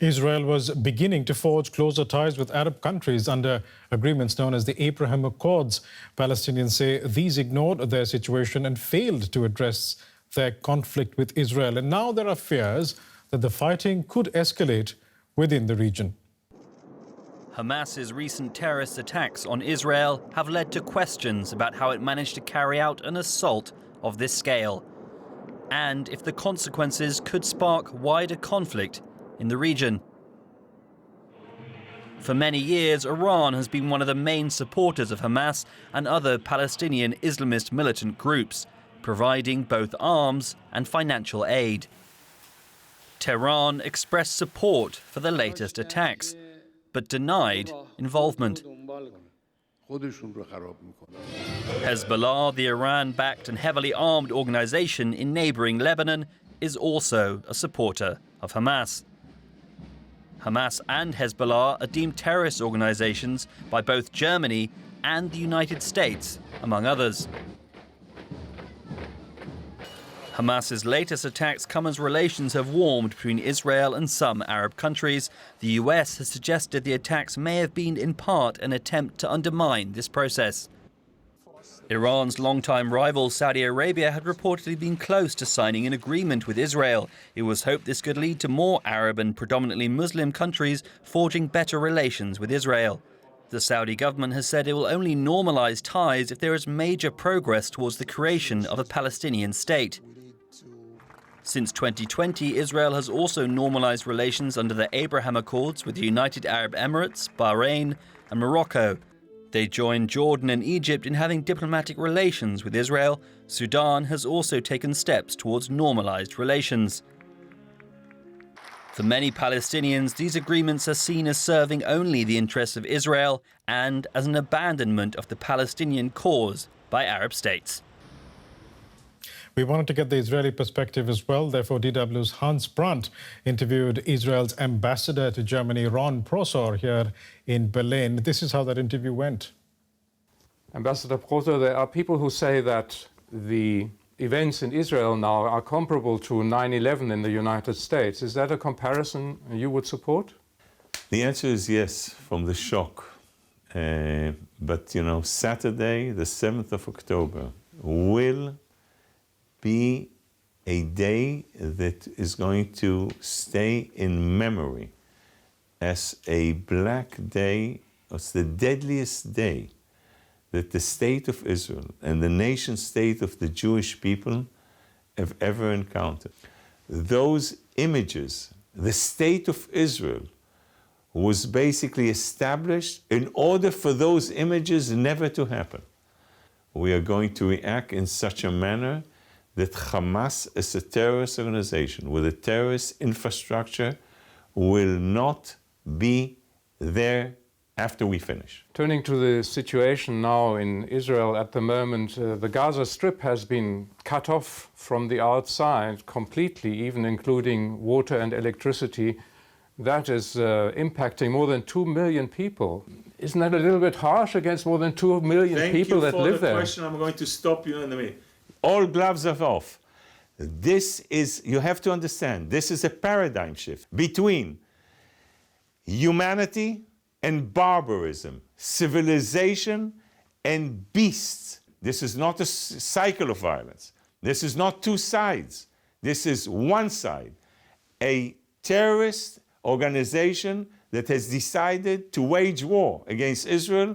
Israel was beginning to forge closer ties with Arab countries under agreements known as the Abraham Accords. Palestinians say these ignored their situation and failed to address their conflict with Israel. And now there are fears that the fighting could escalate within the region. Hamas's recent terrorist attacks on Israel have led to questions about how it managed to carry out an assault of this scale, and if the consequences could spark wider conflict in the region. For many years, Iran has been one of the main supporters of Hamas and other Palestinian Islamist militant groups, providing both arms and financial aid. Tehran expressed support for the latest attacks, but denied involvement. Hezbollah, the Iran-backed and heavily armed organization in neighboring Lebanon, is also a supporter of Hamas. Hamas and Hezbollah are deemed terrorist organizations by both Germany and the United States, among others. Hamas's latest attacks come as relations have warmed between Israel and some Arab countries. The US has suggested the attacks may have been in part an attempt to undermine this process. Iran's longtime rival Saudi Arabia had reportedly been close to signing an agreement with Israel. It was hoped this could lead to more Arab and predominantly Muslim countries forging better relations with Israel. The Saudi government has said it will only normalize ties if there is major progress towards the creation of a Palestinian state. Since 2020, Israel has also normalized relations under the Abraham Accords with the United Arab Emirates, Bahrain and Morocco. They joined Jordan and Egypt in having diplomatic relations with Israel. Sudan has also taken steps towards normalized relations. For many Palestinians, these agreements are seen as serving only the interests of Israel and as an abandonment of the Palestinian cause by Arab states. We wanted to get the Israeli perspective as well. Therefore, DW's Hans Brandt interviewed Israel's ambassador to Germany, Ron Prosor, here in Berlin. This is how that interview went. Ambassador Prosor, there are people who say that the events in Israel now are comparable to 9/11 in the United States. Is that a comparison you would support? The answer is yes, from the shock. But, you know, Saturday, the 7th of October, will be a day that is going to stay in memory as a black day. It's the deadliest day that the state of Israel and the nation state of the Jewish people have ever encountered. Those images, the state of Israel was basically established in order for those images never to happen. We are going to react in such a manner that Hamas, as a terrorist organization with a terrorist infrastructure, will not be there after we finish. Turning to the situation now in Israel at the moment, the Gaza Strip has been cut off from the outside completely, even including water and electricity. That is impacting more than 2 million people. Isn't that a little bit harsh against more than 2 million people that live there? Thank you for the question. I'm going to stop you in a minute. All gloves are off. This is, you have to understand, this is a paradigm shift between humanity and barbarism, civilization and beasts. This is not a cycle of violence. This is not two sides. This is one side. A terrorist organization that has decided to wage war against Israel,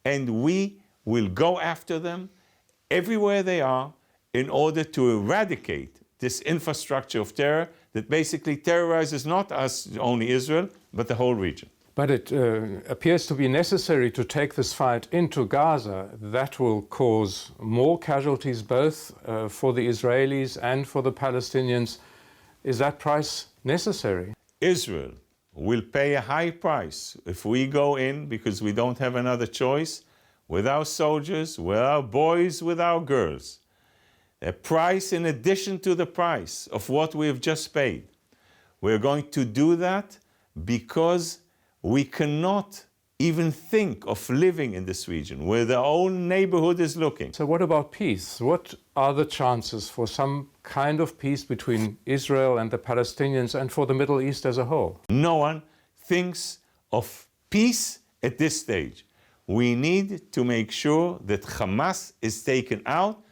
and we will go after them everywhere they are in order to eradicate this infrastructure of terror that basically terrorizes not us, only Israel, but the whole region. But it appears to be necessary to take this fight into Gaza. That will cause more casualties, both for the Israelis and for the Palestinians. Is that price necessary? Israel will pay a high price if we go in, because we don't have another choice, with our soldiers, with our boys, with our girls. A price in addition to the price of what we have just paid. We're going to do that because we cannot even think of living in this region where their own neighborhood is looking. So what about peace? What are the chances for some kind of peace between Israel and the Palestinians and for the Middle East as a whole? No one thinks of peace at this stage. We need to make sure that Hamas is taken out.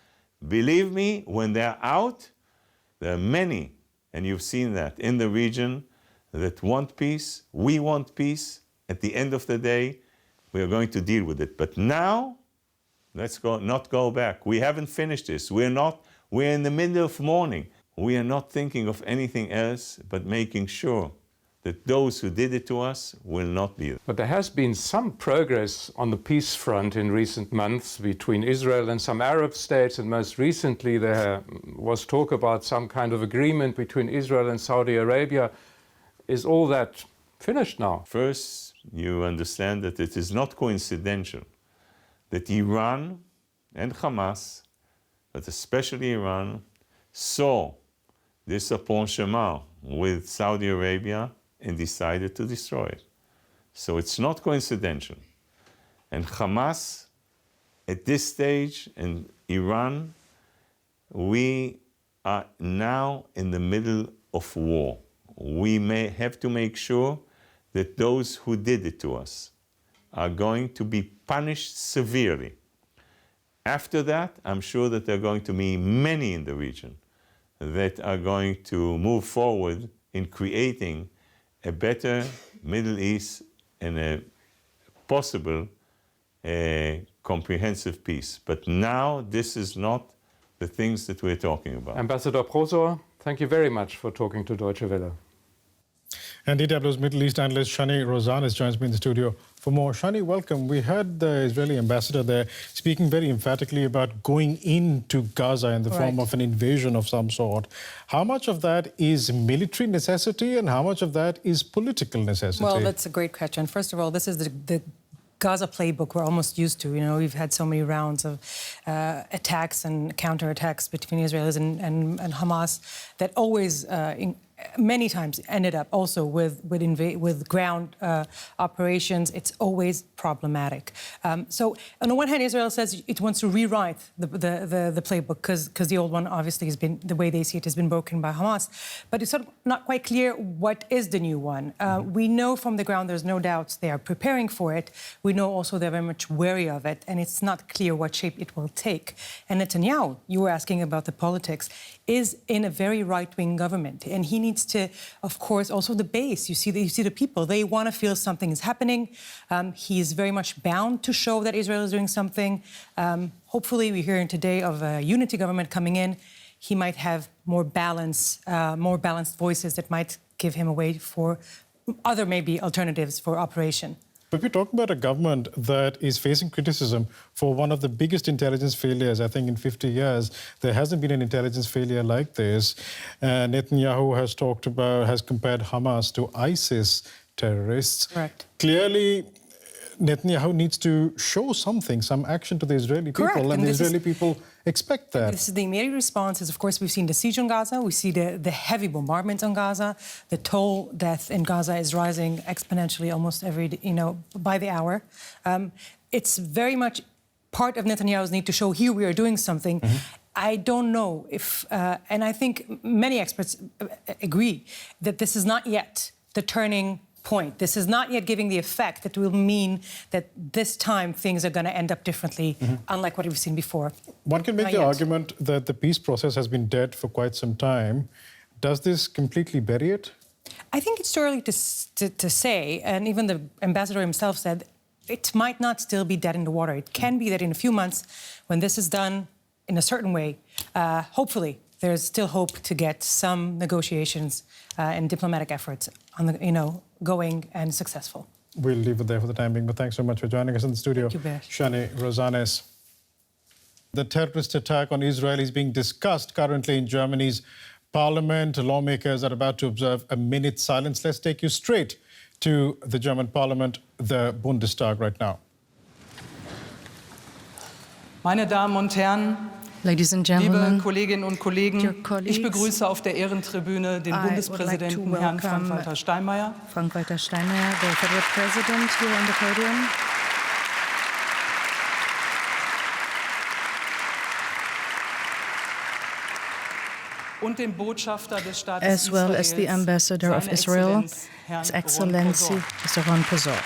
Believe me, when they're out, there are many, and you've seen that, in the region that want peace. We want peace. At the end of the day, we are going to deal with it. But now, let's not go back. We haven't finished this. We're in the middle of mourning. We are not thinking of anything else but making sure that those who did it to us will not be there. But there has been some progress on the peace front in recent months between Israel and some Arab states, and most recently there was talk about some kind of agreement between Israel and Saudi Arabia. Is all that finished now? First, you understand that it is not coincidental that Iran and Hamas, but especially Iran, saw this approachement with Saudi Arabia and decided to destroy it. So it's not coincidental. And Hamas, at this stage, and Iran, we are now in the middle of war. We may have to make sure that those who did it to us are going to be punished severely. After that, I'm sure that there are going to be many in the region that are going to move forward in creating a better Middle East and a possible comprehensive peace. But now this is not the things that we're talking about. Ambassador Prosor, thank you very much for talking to Deutsche Welle. And DW's Middle East analyst Shani Rosanes joins me in the studio for more. Shani, welcome. We heard the Israeli ambassador there speaking very emphatically about going into Gaza in the form of an invasion of some sort. How much of that is military necessity and how much of that is political necessity? Well, that's a great question. First of all, this is the Gaza playbook we're almost used to. You know, we've had so many rounds of attacks and counterattacks between Israelis and Hamas that always many times ended up also with ground operations. It's always problematic. So on the one hand, Israel says it wants to rewrite the playbook because the old one obviously has been, the way they see it, has been broken by Hamas. But it's sort of not quite clear what is the new one. We know from the ground there's no doubts they are preparing for it. We know also they're very much wary of it, and it's not clear what shape it will take. And Netanyahu, you were asking about the politics, is in a very right-wing government, and he needs to, of course, also the base. You see the people. They want to feel something is happening. He is very much bound to show that Israel is doing something. Hopefully, we're hearing today of a unity government coming in. He might have more balanced voices that might give him a way for other maybe alternatives for operation. But we're talking about a government that is facing criticism for one of the biggest intelligence failures, I think, in 50 years. There hasn't been an intelligence failure like this. Netanyahu has compared Hamas to ISIS terrorists. Correct. Clearly, Netanyahu needs to show something, some action to the Israeli people, Correct. and the Israeli people expect that. This is the immediate response. Is, of course, we've seen the siege on Gaza. We see the heavy bombardment on Gaza. The toll death in Gaza is rising exponentially almost by the hour. It's very much part of Netanyahu's need to show here we are doing something. Mm-hmm. I don't know if, and I think many experts agree that this is not yet the turning point. This is not yet giving the effect that will mean that this time things are going to end up differently, unlike what we've seen before. One can make the argument that the peace process has been dead for quite some time. Does this completely bury it? I think it's too early to say, and even the ambassador himself said it might not still be dead in the water. It can be that in a few months, when this is done in a certain way, hopefully there's still hope to get some negotiations and diplomatic efforts on the, going and successful. We'll leave it there for the time being, but thanks so much for joining us in the studio. Thank you, Besh. Shani Rosanes. The terrorist attack on Israel is being discussed currently in Germany's parliament. Lawmakers are about to observe a minute's silence. Let's take you straight to the German parliament, the Bundestag, right now. Meine Damen und Herren, Ladies and Liebe gentlemen, Kolleginnen und Kollegen, colleagues, ich begrüße auf der Ehrentribüne den I would Bundespräsidenten like to Herrn welcome Frank-Walter Steinmeier Frank-Walter Steinmeier, the Federal President, here on the podium. und den Botschafter des Staates As well as the Israels, Ambassador of seine Israel, Exzellenz, Herrn His Ron Excellency, Prosor. Mr. Ron Prosor.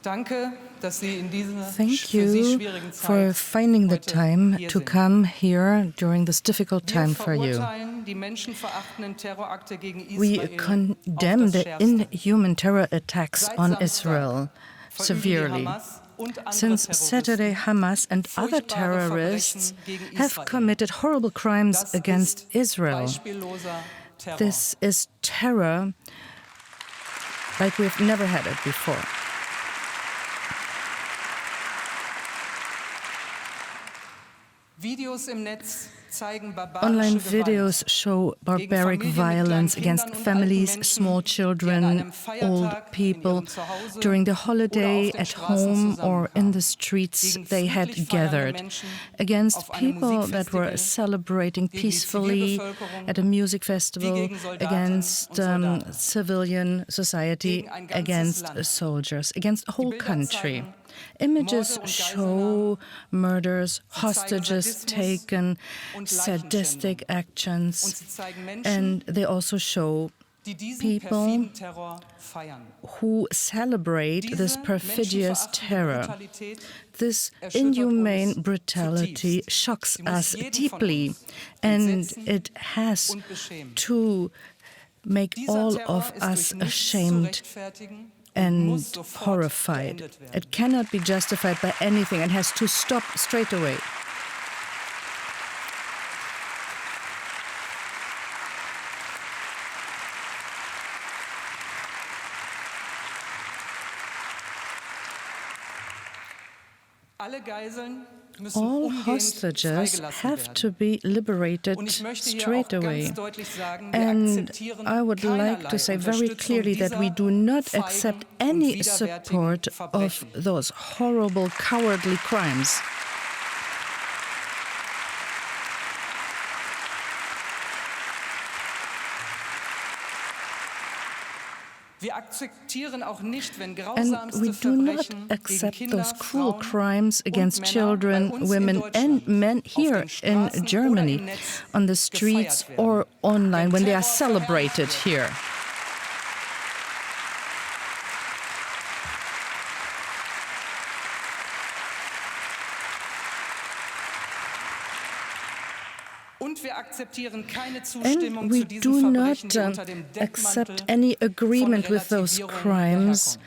Danke, dass Sie in dieser Thank für Sie you schwierigen for Zeit finding the heute time hier to sind. come here during this difficult Wir time for you. verurteilen die menschenverachtenden Terrorakte gegen We Israel condemn auf das the Schärfste. inhuman terror attacks Seit on Samstag Israel verüben die severely. Hamas und andere Since Terroristen Saturday, Hamas and other furchtbare terrorists Verbrechen gegen have Israel. committed horrible crimes Das against ist Israel. beispielloser Terror. This is terror like we've never had it before. Videos im Netz zeigen barbarische Online Gewalt videos show barbaric violence against families, small children, old people. During the holiday, at home or in the streets, they had gathered against people that were celebrating peacefully at a music festival, against civilian society, against soldiers, against a whole country. Images show murders, hostages taken, sadistic actions, and they also show people who celebrate this perfidious terror. This inhumane brutality shocks us deeply, and it has to make all of us ashamed and horrified. It cannot be justified by anything and has to stop straight away. All hostages have to be liberated straight away. And I would like to say very clearly that we do not accept any support of those horrible, cowardly crimes. And we do not accept those cruel crimes against children, women and men here in Germany, on the streets or online, when they are celebrated here. And we do not accept any agreement with those crimes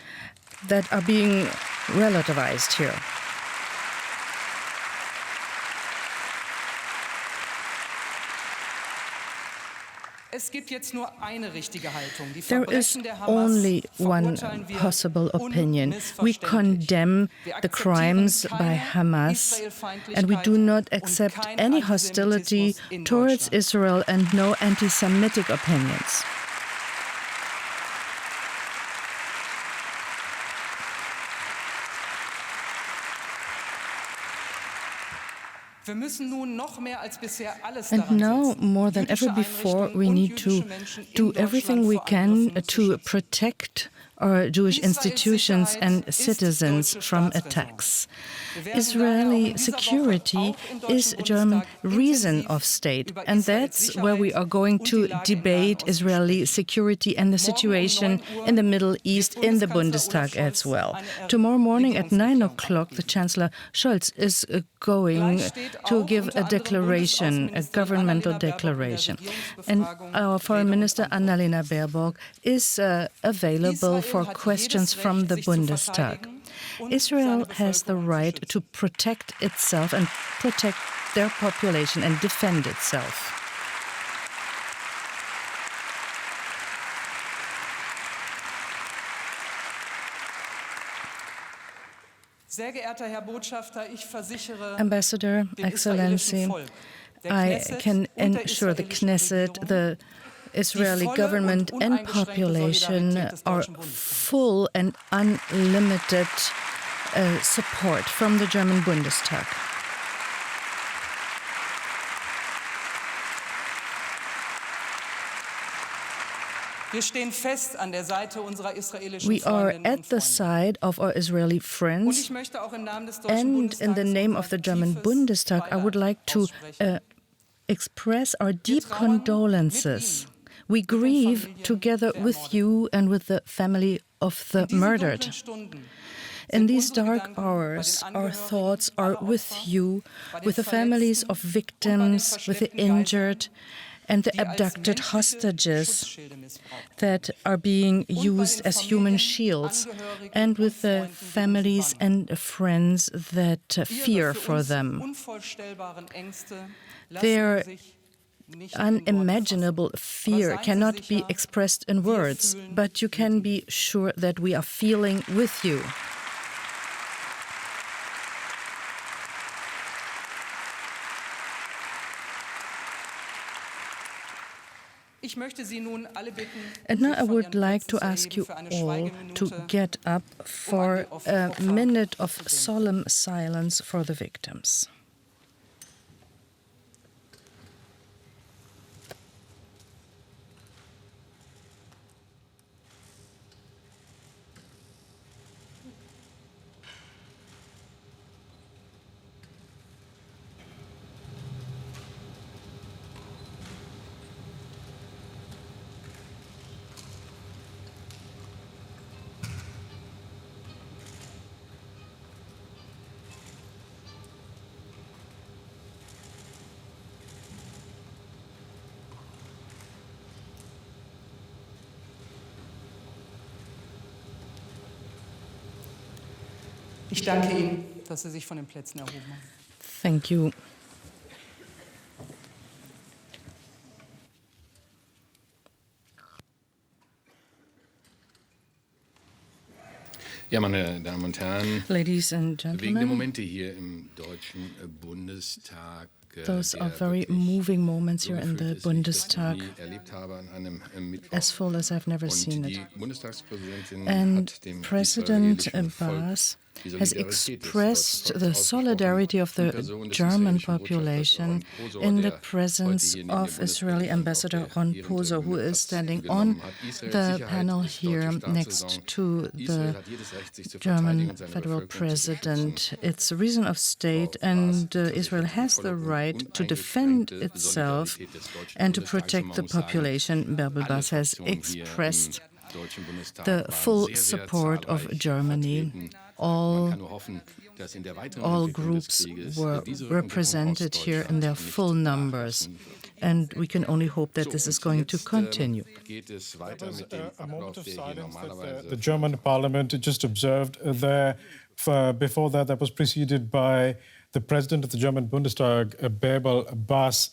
that are being relativized here. There is only one possible opinion. We condemn the crimes by Hamas, and we do not accept any hostility towards Israel and no anti-Semitic opinions. And now, more than ever before, we need to do everything we can to protect our Jewish institutions and citizens from attacks. Israeli security is German reason of state, and that's where we are going to debate Israeli security and the situation in the Middle East in the Bundestag as well. Tomorrow morning at 9 o'clock, the Chancellor Scholz is going to give a declaration, a governmental declaration. And our Foreign Minister Annalena Baerbock is available for questions from the Bundestag. Israel has the right to protect itself and protect their population and defend itself. Ambassador, Excellency, I can ensure the Knesset, the Israeli government and population are full and unlimited support from the German Bundestag. We are at the side of our Israeli friends, and in the name of the German Bundestag, I would like to express our deep condolences. We grieve together with you and with the family of the murdered. In these dark hours, our thoughts are with you, with the families of victims, with the injured, and the abducted hostages that are being used as human shields, and with the families and friends that fear for them. Their unimaginable fear cannot be expressed in words, but you can be sure that we are feeling with you. And now I would like to ask you all to get up for a minute of solemn silence for the victims. Ich danke Ihnen, dass Sie sich von den Plätzen erhoben haben. Thank you. Ja, meine Damen und Herren, Ladies and bewegende gentlemen, Momente hier im Deutschen Bundestag. those are very moving moments here in the Bundestag, as full as I've never seen it. And President Abbas has expressed the solidarity of the German population in the presence of Israeli Ambassador Ron Prosor, who is standing on the panel here next to the German federal president. It's a reason of state, and Israel has the right to defend itself and to protect the population. Abbas has expressed the full support of Germany. All groups were represented here in their full numbers, and we can only hope that this is going to continue. A moment of silence that the German parliament just observed there. Before that, that was preceded by the president of the German Bundestag, Bärbel Baas,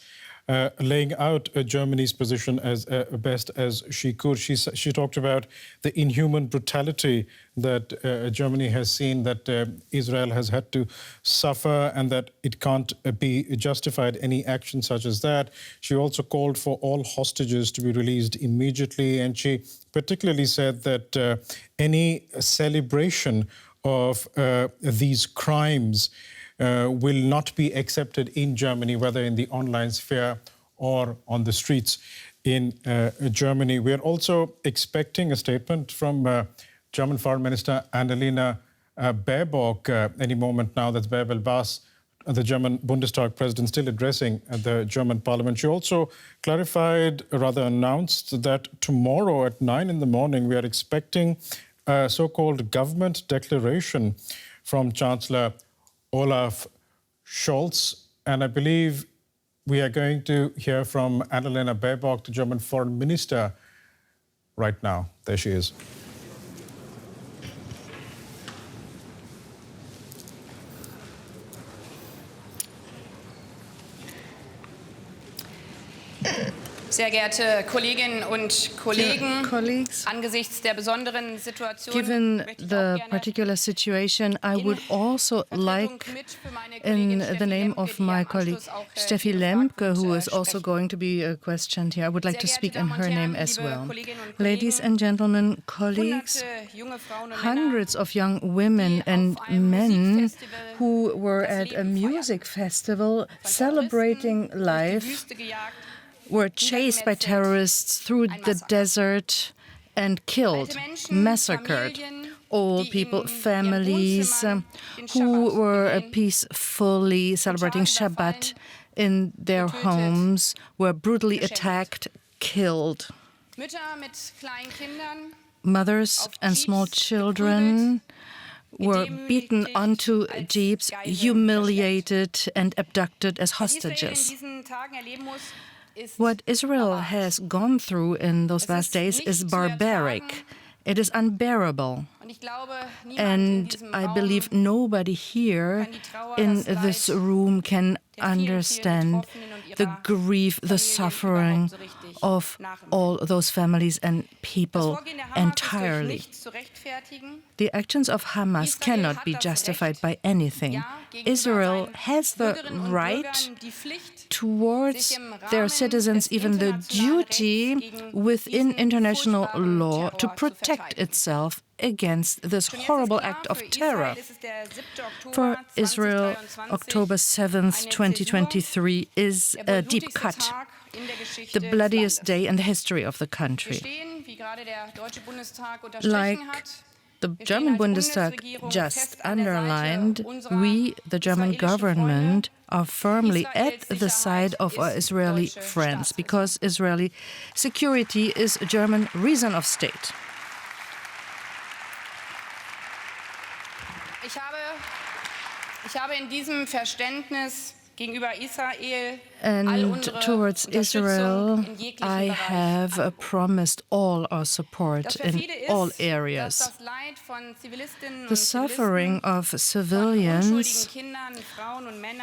laying out Germany's position as best as she could. She talked about the inhuman brutality that Germany has seen, that Israel has had to suffer, and that it can't be justified, any action such as that. She also called for all hostages to be released immediately, and she particularly said that any celebration of these crimes will not be accepted in Germany, whether in the online sphere or on the streets in Germany. We are also expecting a statement from German Foreign Minister Annalena Baerbock any moment now. That's Bärbel Bas, the German Bundestag president, still addressing the German parliament. She also clarified, rather announced, that tomorrow at 9 in the morning we are expecting a so-called government declaration from Chancellor Olaf Scholz. And I believe we are going to hear from Annalena Baerbock, the German foreign minister, right now. There she is. Sehr geehrte Kolleginnen und Kollegen, angesichts der besonderen Situation, given the particular situation, I would also like, in the name of my colleague Steffi Lemke, who is also going to be questioned here, I would like to speak in her name as well. Ladies and gentlemen, colleagues, hundreds of young women and men who were at a music festival celebrating life were chased by terrorists through the desert and killed, massacred. All people, families who were peacefully celebrating Shabbat in their homes were brutally attacked, killed. Mothers and small children were beaten onto jeeps, humiliated and abducted as hostages. What Israel has gone through in those last days is barbaric. It is unbearable. And I believe nobody here in this room can understand the grief, the suffering of all those families and people entirely. The actions of Hamas cannot be justified by anything. Israel has the right towards their citizens, even the duty within international law to protect itself against this horrible act of terror. For Israel, October 7th, 2023 is a deep cut, the bloodiest day in the history of the country. Like the German Bundestag just underlined, we, the German government, are firmly at the side of our Israeli friends, because Israeli security is a German reason of state. Ich habe in diesem Verständnis gegenüber Israel and towards Israel, I have promised all our support in all areas. The suffering of civilians,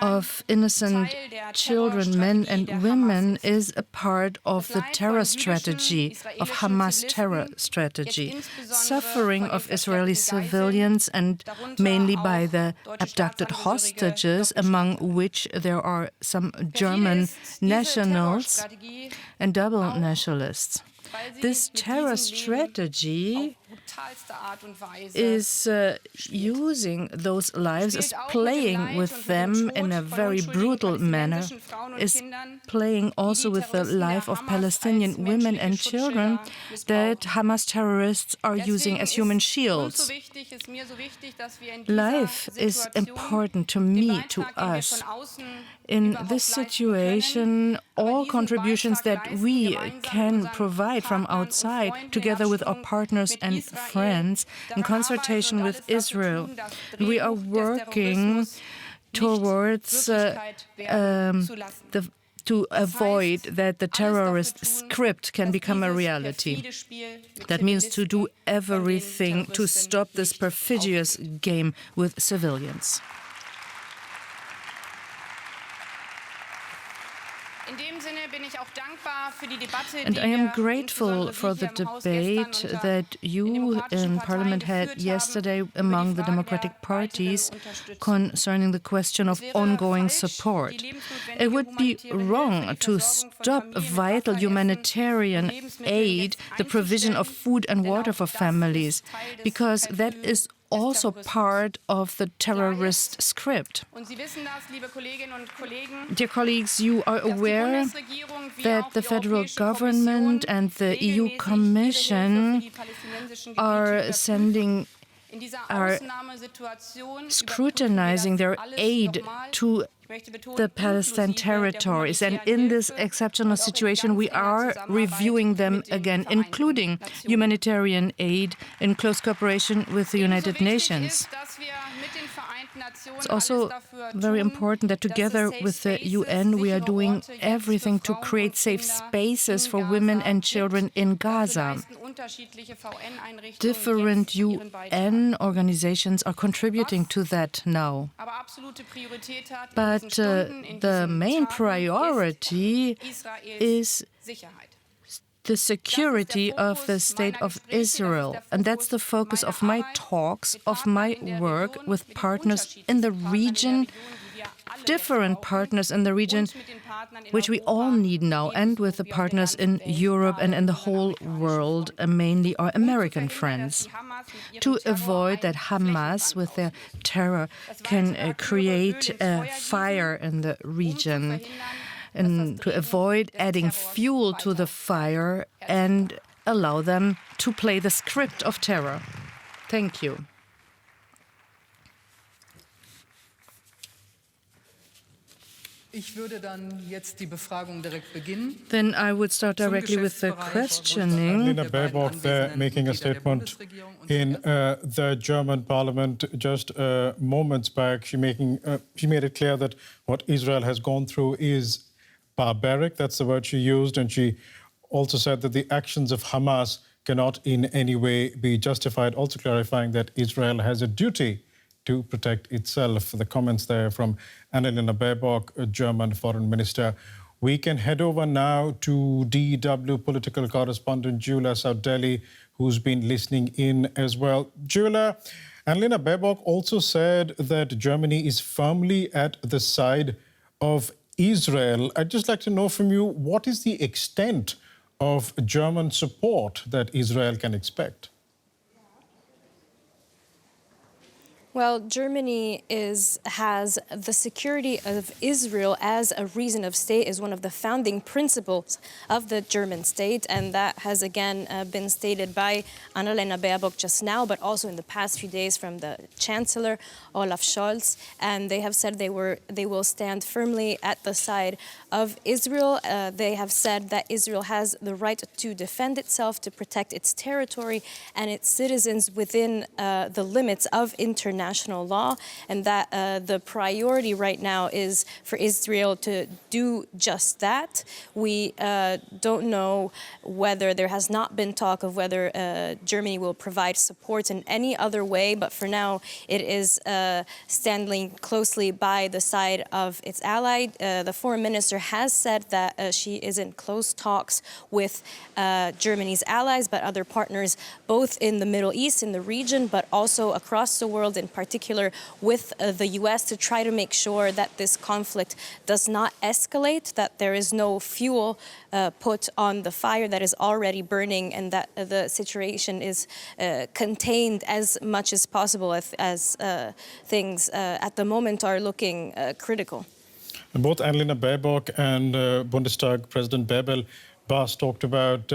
of innocent children, men and women, is a part of the terror strategy, of Hamas terror strategy. Suffering of Israeli civilians, and mainly by the abducted hostages, among which there are some German nationals and double nationalists. This terror strategy is using those lives, is playing with them in a very brutal manner, is playing also with the life of Palestinian women and children that Hamas terrorists are using as human shields. Life is important to me, to us. In this situation, all contributions that we can provide from outside, together with our partners and friends, in consultation with Israel, we are working towards to avoid that the terrorist script can become a reality. That means to do everything to stop this perfidious game with civilians. And I am grateful for the debate that you in Parliament had yesterday among the democratic parties concerning the question of ongoing support. It would be wrong to stop vital humanitarian aid, the provision of food and water for families, because that is also part of the terrorist script. Dear colleagues, you are aware that the federal government and the EU Commission are scrutinizing their aid to the Palestinian territories. And in this exceptional situation, we are reviewing them again, including humanitarian aid in close cooperation with the United Nations. It's also very important that together with the UN, we are doing everything to create safe spaces for women and children in Gaza. Different UN organizations are contributing to that now. But the main priority is the security of the State of Israel. And that's the focus of my talks, of my work with partners in the region, different partners in the region, which we all need now, and with the partners in Europe and in the whole world, mainly our American friends, to avoid that Hamas, with their terror, can create a fire in the region, and to avoid adding fuel to the fire and allow them to play the script of terror. Thank you. Then I would start directly with the questioning. Annalena Baerbock there making a statement in the German parliament just moments back. She made it clear that what Israel has gone through is barbaric. That's the word she used. And she also said that the actions of Hamas cannot in any way be justified, also clarifying that Israel has a duty to protect itself. The comments there from Annalena Baerbock, a German foreign minister. We can head over now to DW political correspondent Julia Saudeli, who's been listening in as well. Julia, Annalena Baerbock also said that Germany is firmly at the side of Israel. I'd just like to know from you, what is the extent of German support that Israel can expect? Well, Germany has the security of Israel as a reason of state, is one of the founding principles of the German state, and that has again been stated by Annalena Baerbock just now, but also in the past few days from the Chancellor Olaf Scholz, and they have said they will stand firmly at the side of Israel. They have said that Israel has the right to defend itself, to protect its territory and its citizens within the limits of international law, and that the priority right now is for Israel to do just that. We don't know whether there has not been talk of whether Germany will provide support in any other way, but for now it is standing closely by the side of its ally. The foreign minister has said that she is in close talks with Germany's allies, but other partners both in the Middle East, in the region, but also across the world, in particular with the U.S., to try to make sure that this conflict does not escalate, that there is no fuel put on the fire that is already burning, and that the situation is contained as much as possible as things at the moment are looking critical. And both Annalena Baerbock and Bundestag President Bas talked about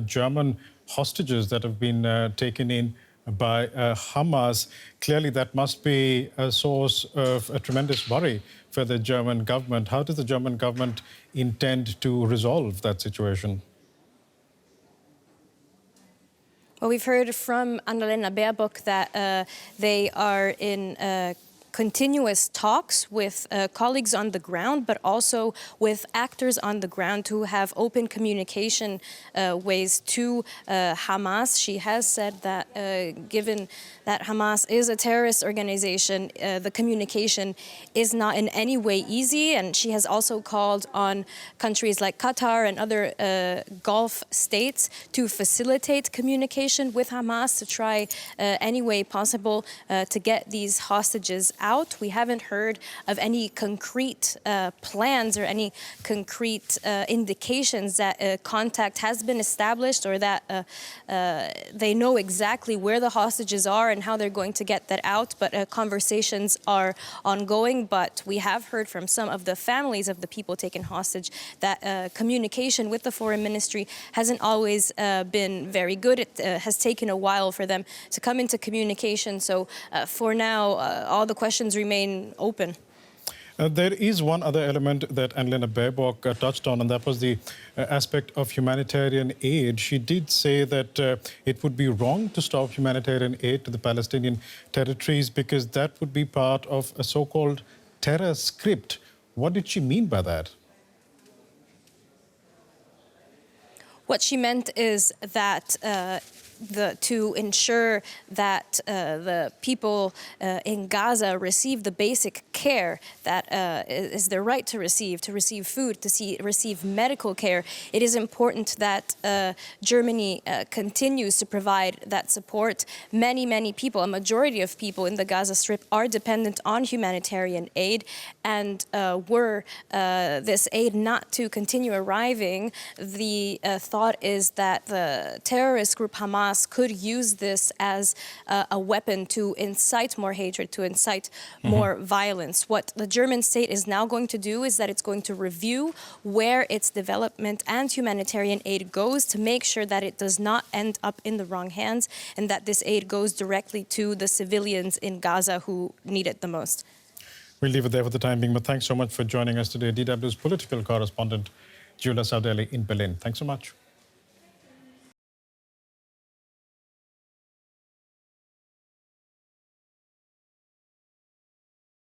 German hostages that have been taken in by Hamas. Clearly, that must be a source of a tremendous worry for the German government. How does the German government intend to resolve that situation? Well, we've heard from Annalena Baerbock that they are in continuous talks with colleagues on the ground, but also with actors on the ground who have open communication ways to Hamas. She has said that given that Hamas is a terrorist organization, the communication is not in any way easy, and she has also called on countries like Qatar and other Gulf states to facilitate communication with Hamas, to try any way possible to get these hostages out. We haven't heard of any concrete plans or any concrete indications that contact has been established or that they know exactly where the hostages are and how they're going to get that out. But conversations are ongoing. But we have heard from some of the families of the people taken hostage that communication with the foreign ministry hasn't always been very good. It has taken a while for them to come into communication. So for now, all the questions remain open. There is one other element that Annalena Baerbock touched on, and that was the aspect of humanitarian aid. She did say that it would be wrong to stop humanitarian aid to the Palestinian territories because that would be part of a so-called terror script. What did she mean by that? What she meant is that to ensure that the people in Gaza receive the basic care that is their right to receive food, to receive medical care. It is important that Germany continues to provide that support. Many people, a majority of people in the Gaza Strip are dependent on humanitarian aid, and were this aid not to continue arriving, the thought is that the terrorist group Hamas could use this as a weapon to incite more hatred, to incite more violence. What the German state is now going to do is that it's going to review where its development and humanitarian aid goes to make sure that it does not end up in the wrong hands and that this aid goes directly to the civilians in Gaza who need it the most. We'll leave it there for the time being, but thanks so much for joining us today. DW's political correspondent, Julia Saudeli in Berlin. Thanks so much.